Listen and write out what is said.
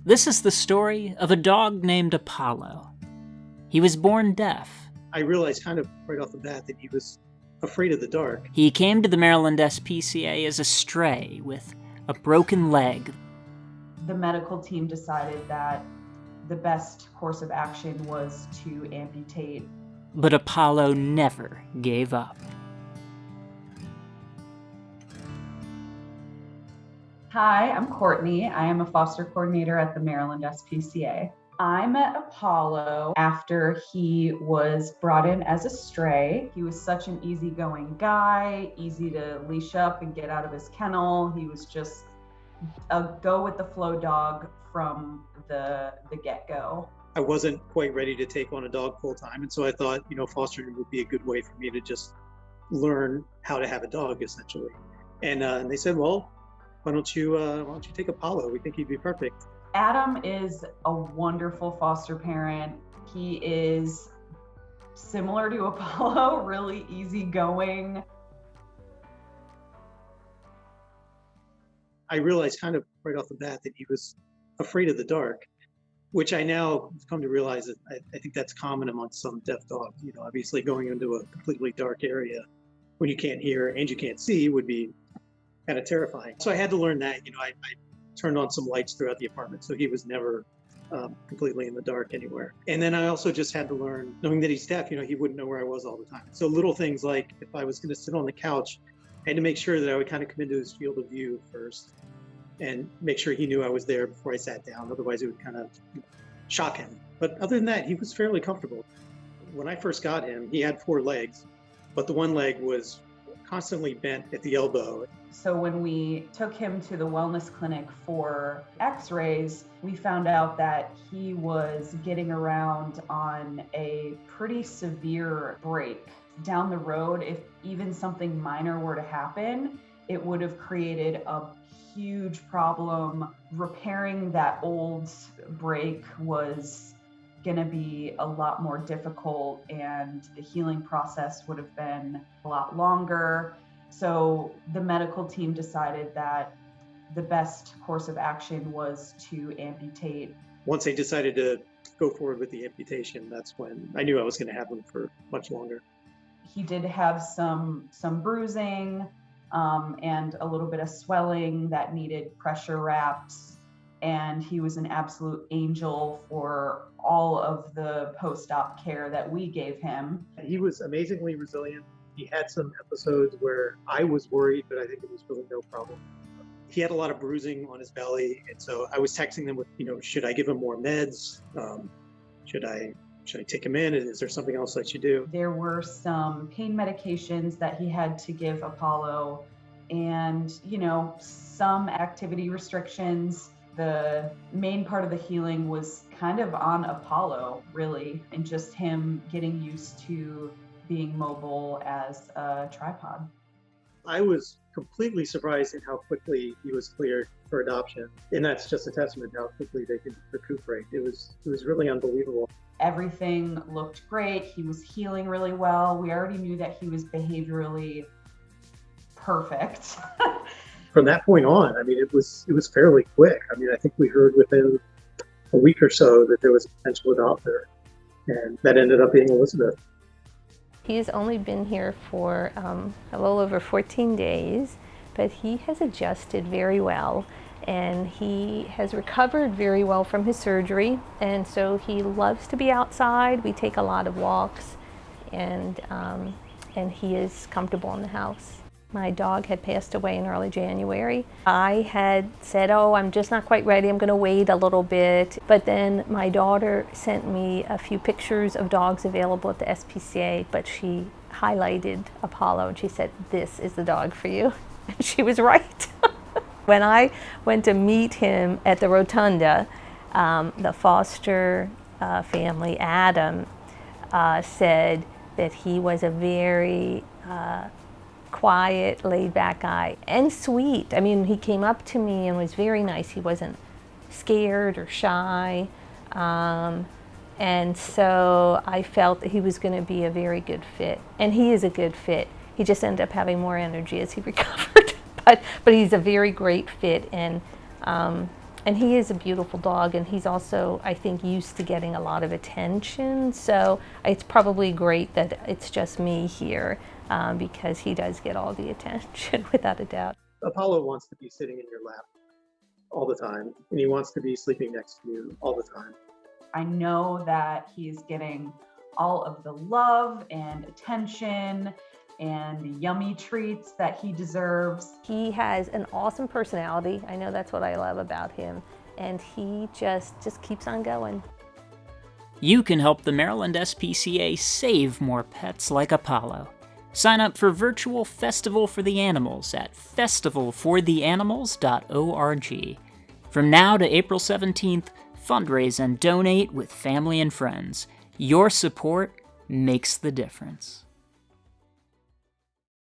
This is the story of a dog named Apollo. He was born deaf. I realized kind of right off the bat that he was afraid of the dark. He came to the Maryland SPCA as a stray with a broken leg. The medical team decided that the best course of action was to amputate. But Apollo never gave up. Hi, I'm Courtney. I am a foster coordinator at the Maryland SPCA. I met Apollo after he was brought in as a stray. He was such an easygoing guy, easy to leash up and get out of his kennel. He was just a go-with-the-flow dog from the get-go. I wasn't quite ready to take on a dog full time, and so I thought, fostering would be a good way for me to just learn how to have a dog, essentially. And they said, well, why don't you take Apollo? We think he'd be perfect. Adam is a wonderful foster parent. He is similar to Apollo, really easygoing. I realized kind of right off the bat that he was afraid of the dark, which I now come to realize that I think that's common amongst some deaf dogs. Obviously going into a completely dark area when you can't hear and you can't see would be kind of terrifying. So I had to learn that. I turned on some lights throughout the apartment, so he was never completely in the dark anywhere. And then I also just had to learn, knowing that he's deaf, he wouldn't know where I was all the time. So little things like if I was going to sit on the couch, I had to make sure that I would kind of come into his field of view first and make sure he knew I was there before I sat down. Otherwise, it would kind of shock him. But other than that, he was fairly comfortable. When I first got him, he had 4 legs, but the one leg was constantly bent at the elbow. So when we took him to the wellness clinic for x-rays, we found out that he was getting around on a pretty severe break. Down the road, if even something minor were to happen, it would have created a huge problem. Repairing that old break was going to be a lot more difficult, and the healing process would have been a lot longer. So the medical team decided that the best course of action was to amputate. Once they decided to go forward with the amputation, that's when I knew I was going to have him for much longer. He did have some bruising and a little bit of swelling that needed pressure wraps. And he was an absolute angel for all of the post-op care that we gave him. He was amazingly resilient. He had some episodes where I was worried, but I think it was really no problem. He had a lot of bruising on his belly, and so I was texting them with, should I give him more meds? Should I take him in? Is there something else I should do? There were some pain medications that he had to give Apollo, and some activity restrictions. The main part of the healing was kind of on Apollo, really, and just him getting used to being mobile as a tripod. I was completely surprised at how quickly he was cleared for adoption. And that's just a testament to how quickly they can recuperate. It was really unbelievable. Everything looked great. He was healing really well. We already knew that he was behaviorally perfect. From that point on, it was fairly quick. I think we heard within a week or so that there was a potential adopter, and that ended up being Elizabeth. He's only been here for a little over 14 days, but he has adjusted very well, and he has recovered very well from his surgery, and so he loves to be outside. We take a lot of walks, and he is comfortable in the house. My dog had passed away in early January. I had said, I'm just not quite ready, I'm gonna wait a little bit. But then my daughter sent me a few pictures of dogs available at the SPCA, but she highlighted Apollo and she said, this is the dog for you. And she was right. When I went to meet him at the rotunda, the foster family, Adam, said that he was a very quiet, laid-back guy, and sweet. He came up to me and was very nice. He wasn't scared or shy, and so I felt that he was going to be a very good fit, and he is a good fit. He just ended up having more energy as he recovered, but he's a very great fit, and And he is a beautiful dog, and he's also, I think, used to getting a lot of attention. So it's probably great that it's just me here, because he does get all the attention, without a doubt. Apollo wants to be sitting in your lap all the time, and he wants to be sleeping next to you all the time. I know that he's getting all of the love and attention and the yummy treats that he deserves. He has an awesome personality. I know that's what I love about him. And he just keeps on going. You can help the Maryland SPCA save more pets like Apollo. Sign up for Virtual Festival for the Animals at festivalfortheanimals.org. From now to April 17th, fundraise and donate with family and friends. Your support makes the difference.